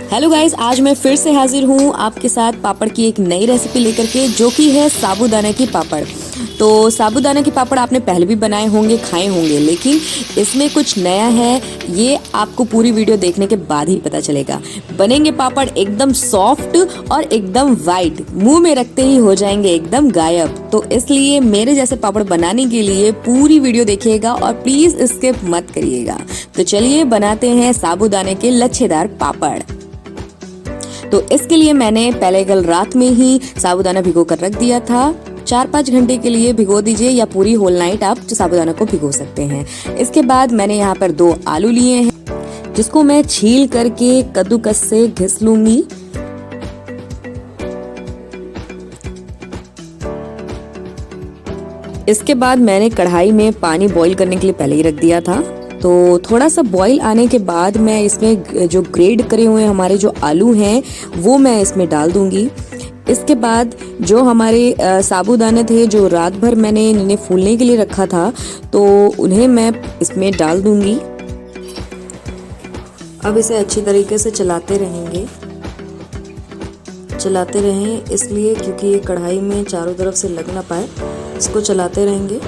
Hello guys, आज मैं फिर से हाजिर हूँ आपके साथ पापड़ की एक नई रेसिपी लेकर के, जो कि है साबूदाना की पापड़। तो साबूदाना की पापड़ आपने पहले भी बनाए होंगे, खाए होंगे, लेकिन इसमें कुछ नया है। ये आपको पूरी वीडियो देखने के बाद ही पता चलेगा। बनेंगे पापड़ एकदम सॉफ्ट और एकदम वाइट, मुंह में रखते ही हो जाएंगे एकदम गायब। तो इसलिए मेरे जैसे पापड़ बनाने के लिए पूरी वीडियो देखिएगा और प्लीज स्किप मत करिएगा। तो चलिए बनाते हैं साबूदाने के लच्छेदार पापड़। तो इसके लिए मैंने पहले कल रात में ही साबूदाना भिगो कर रख दिया था। 4-5 घंटे के लिए भिगो दीजिए, या पूरी होल नाइट आप साबूदाना को भिगो सकते हैं। इसके बाद मैंने यहाँ पर 2 आलू लिए हैं, जिसको मैं छील करके कद्दूकस से घिस लूंगी। इसके बाद मैंने कढ़ाई में पानी बॉईल करने के लिए पहले ही रख दिया था। तो थोड़ा सा बॉईल आने के बाद मैं इसमें जो ग्रेड करे हुए हमारे जो आलू हैं वो मैं इसमें डाल दूंगी। इसके बाद जो हमारे साबूदाने थे, जो रात भर मैंने इन्हें फूलने के लिए रखा था, तो उन्हें मैं इसमें डाल दूंगी। अब इसे अच्छी तरीके से चलाते रहेंगे, चलाते रहें इसलिए क्योंकि ये कढ़ाई में चारों तरफ से लग ना पाए। इसको चलाते रहेंगे,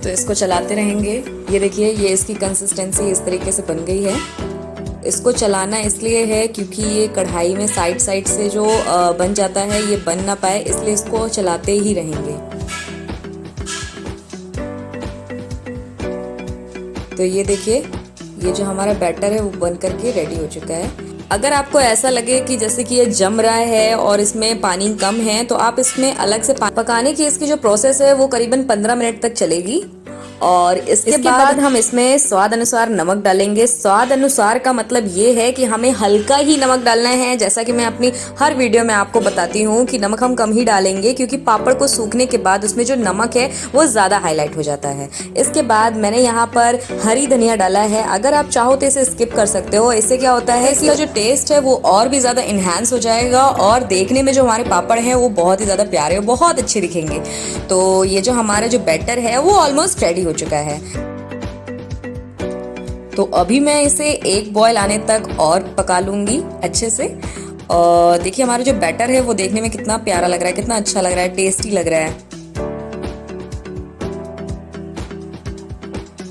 तो इसको चलाते रहेंगे। ये देखिए, ये इसकी कंसिस्टेंसी इस तरीके से बन गई है। इसको चलाना इसलिए है क्योंकि ये कढ़ाई में साइड साइड से जो बन जाता है, ये बन ना पाए, इसलिए इसको चलाते ही रहेंगे। तो ये देखिए, ये जो हमारा बैटर है वो बन करके रेडी हो चुका है। अगर आपको ऐसा लगे कि जैसे कि ये जम रहा है और इसमें पानी कम है, तो आप इसमें अलग से पकाने की इसकी जो प्रोसेस है वो करीबन 15 मिनट तक चलेगी। और इसके बाद हम इसमें स्वाद अनुसार नमक डालेंगे। स्वाद अनुसार का मतलब ये है कि हमें हल्का ही नमक डालना है। जैसा कि मैं अपनी हर वीडियो में आपको बताती हूँ कि नमक हम कम ही डालेंगे, क्योंकि पापड़ को सूखने के बाद उसमें जो नमक है वो ज़्यादा हाईलाइट हो जाता है। इसके बाद मैंने यहाँ पर हरी धनिया डाला है। अगर आप चाहो तो इसे स्किप कर सकते हो। इससे क्या होता है, इसका जो टेस्ट है वो और भी ज़्यादा इन्हांस हो जाएगा और देखने में जो हमारे पापड़ हैं वो बहुत ही ज़्यादा प्यारे और बहुत अच्छे दिखेंगे। तो ये जो हमारा जो बैटर है वो ऑलमोस्ट रेडी हो चुका है। तो अभी मैं इसे एक बॉयल आने तक और पका लूंगी अच्छे से। और देखिए, हमारा जो बैटर है वो देखने में कितना प्यारा लग रहा है, कितना अच्छा लग रहा है, टेस्टी लग रहा है।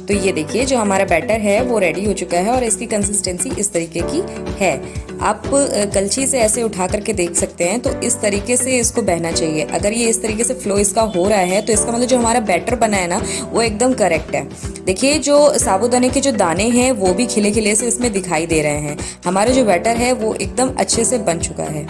तो ये देखिए, जो हमारा बैटर है वो रेडी हो चुका है और इसकी कंसिस्टेंसी इस तरीके की है। आप कलछी से ऐसे उठा करके देख सकते हैं, तो इस तरीके से इसको बहना चाहिए। अगर ये इस तरीके से फ्लो इसका हो रहा है, तो इसका मतलब जो हमारा बैटर बना है ना, वो एकदम करेक्ट है। देखिए, जो साबूदाने के जो दाने हैं वो भी खिले खिले से इसमें दिखाई दे रहे हैं। हमारा जो बैटर है वो एकदम अच्छे से बन चुका है।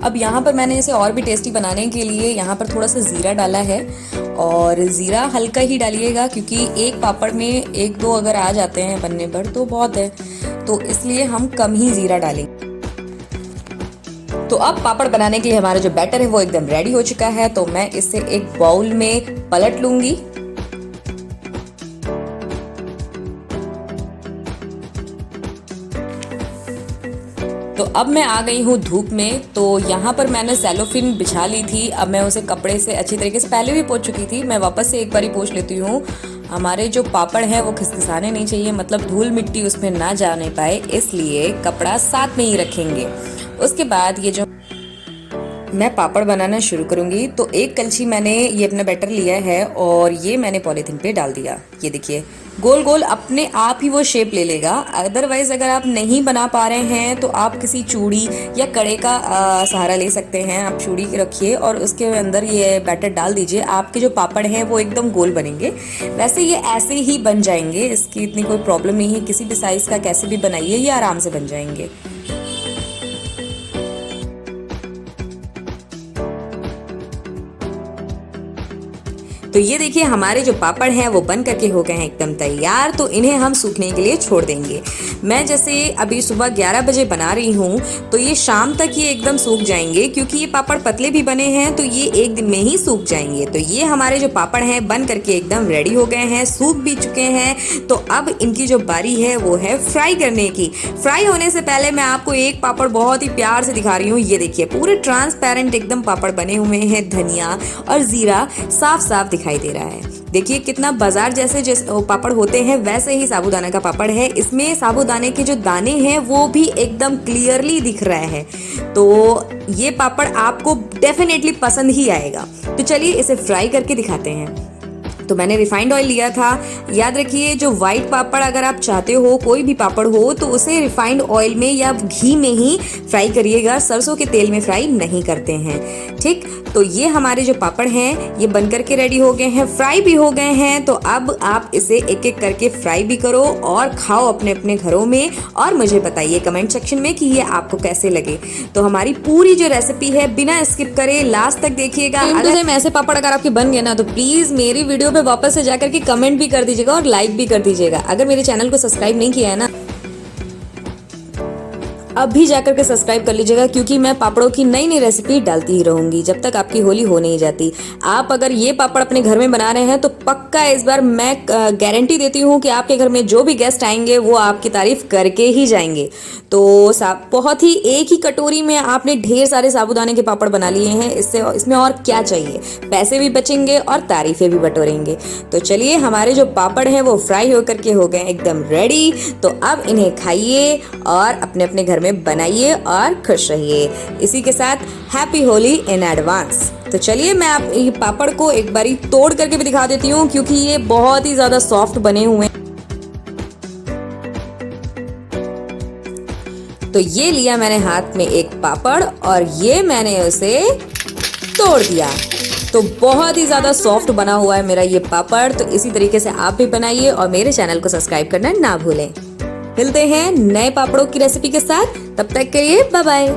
अब यहाँ पर मैंने इसे और भी टेस्टी बनाने के लिए यहाँ पर थोड़ा सा ज़ीरा डाला है। और ज़ीरा हल्का ही डालिएगा, क्योंकि एक पापड़ में 1-2 अगर आ जाते हैं बनने पर तो बहुत है, तो इसलिए हम कम ही ज़ीरा डालेंगे। तो अब पापड़ बनाने के लिए हमारा जो बैटर है वो एकदम रेडी हो चुका है। तो मैं इसे एक बाउल में पलट लूंगी। तो अब मैं आ गई हूँ धूप में। तो यहाँ पर मैंने सेलोफिन बिछा ली थी। अब मैं उसे कपड़े से अच्छी तरीके से पहले भी पोंछ चुकी थी, मैं वापस से एक बार ही पोंछ लेती हूँ। हमारे जो पापड़ हैं वो खिसखिसाने नहीं चाहिए, मतलब धूल मिट्टी उसमें ना जाने पाए, इसलिए कपड़ा साथ में ही रखेंगे। उसके बाद ये जो मैं पापड़ बनाना शुरू करूंगी, तो एक कलछी मैंने ये अपना बैटर लिया है और ये मैंने पॉलीथीन पे डाल दिया। ये देखिए, गोल गोल अपने आप ही वो शेप ले लेगा। अदरवाइज अगर आप नहीं बना पा रहे हैं तो आप किसी चूड़ी या कड़े का सहारा ले सकते हैं। आप चूड़ी रखिए और उसके अंदर ये बैटर डाल दीजिए। आपके जो पापड़ हैं वो एकदम गोल बनेंगे। वैसे ये ऐसे ही बन जाएंगे, इसकी इतनी कोई प्रॉब्लम नहीं है। किसी भी साइज़ का कैसे भी बनाइए, ये आराम से बन जाएंगे। तो ये देखिए, हमारे जो पापड़ हैं वो बन करके हो गए हैं एकदम तैयार। तो इन्हें हम सूखने के लिए छोड़ देंगे। मैं जैसे अभी सुबह 11 बजे बना रही हूँ, तो ये शाम तक ये एकदम सूख जाएंगे, क्योंकि ये पापड़ पतले भी बने हैं, तो ये एक दिन में ही सूख जाएंगे। तो ये हमारे जो पापड़ हैं बन करके एकदम रेडी हो गए हैं, सूख भी चुके हैं। तो अब इनकी जो बारी है वो है फ्राई करने की। फ्राई होने से पहले मैं आपको एक पापड़ बहुत ही प्यार से दिखा रही हूँ। ये देखिए, पूरे ट्रांसपेरेंट एकदम पापड़ बने हुए हैं। धनिया और जीरा साफ साफ दिखाई दिखाई दे रहा है। देखिए कितना बाजार जैसे पापड़ होते हैं वैसे ही साबूदाना का पापड़ है। इसमें साबूदाने के जो दाने हैं वो भी एकदम क्लियरली दिख रहा है। तो ये पापड़ आपको डेफिनेटली पसंद ही आएगा। तो चलिए इसे फ्राई करके दिखाते हैं। तो मैंने रिफाइंड ऑयल लिया था। याद रखिए जो वाइट पापड़ अगर आप चाहते हो कोई भी पापड़ हो तो उसे रिफाइंड ऑयल में या घी में ही फ्राई करिएगा, सरसों के तेल में फ्राई नहीं करते हैं। ठीक, तो ये हमारे जो पापड़ हैं ये बनकर के रेडी हो गए हैं, फ्राई भी हो गए हैं। तो अब आप इसे एक एक करके फ्राई भी करो और खाओ अपने अपने घरों में, और मुझे बताइए कमेंट सेक्शन में कि ये आपको कैसे लगे। तो हमारी पूरी जो रेसिपी है बिना स्किप करे लास्ट तक देखिएगा। अगर ऐसे पापड़ अगर आपके बन गए ना तो प्लीज मेरी वीडियो पे वापस से जाकर के कमेंट भी कर दीजिएगा और लाइक भी कर दीजिएगा। अगर मेरे चैनल को सब्सक्राइब नहीं किया है ना अभी जाकर के सब्सक्राइब कर लीजिएगा, क्योंकि मैं पापड़ों की नई नई रेसिपी डालती ही रहूंगी जब तक आपकी होली हो नहीं जाती। आप अगर ये पापड़ अपने घर में बना रहे हैं तो पक्का इस बार मैं गारंटी देती हूँ कि आपके घर में जो भी गेस्ट आएंगे वो आपकी तारीफ करके ही जाएंगे। तो बहुत ही एक ही कटोरी में आपने ढेर सारे साबूदाने के पापड़ बना लिए हैं। इसमें और क्या चाहिए, पैसे भी बचेंगे और तारीफें भी बटोरेंगे। तो चलिए हमारे जो पापड़ हैं वो फ्राई होकर के हो गए एकदम रेडी। तो अब इन्हें खाइए और अपने अपने घर में बनाइए और खुश रहिए। इसी के साथ हैप्पी होली इन एडवांस। तो चलिए मैं आप ये पापड़ को एक बारी तोड़ करके भी दिखा देती हूँ, क्योंकि ये बहुत ही ज्यादा सॉफ्ट बने हुए हैं। तो ये लिया मैंने हाथ में एक पापड़ और ये मैंने उसे तोड़ दिया। तो बहुत ही ज़्यादा सॉफ्ट बना हुआ है मेरा ये पापड़। तो इसी तरीके से आप भी बनाइए और मेरे चैनल को सब्सक्राइब करना ना भूलें। मिलते हैं नए पापड़ों की रेसिपी के साथ, तब तक के लिए बाय बाय।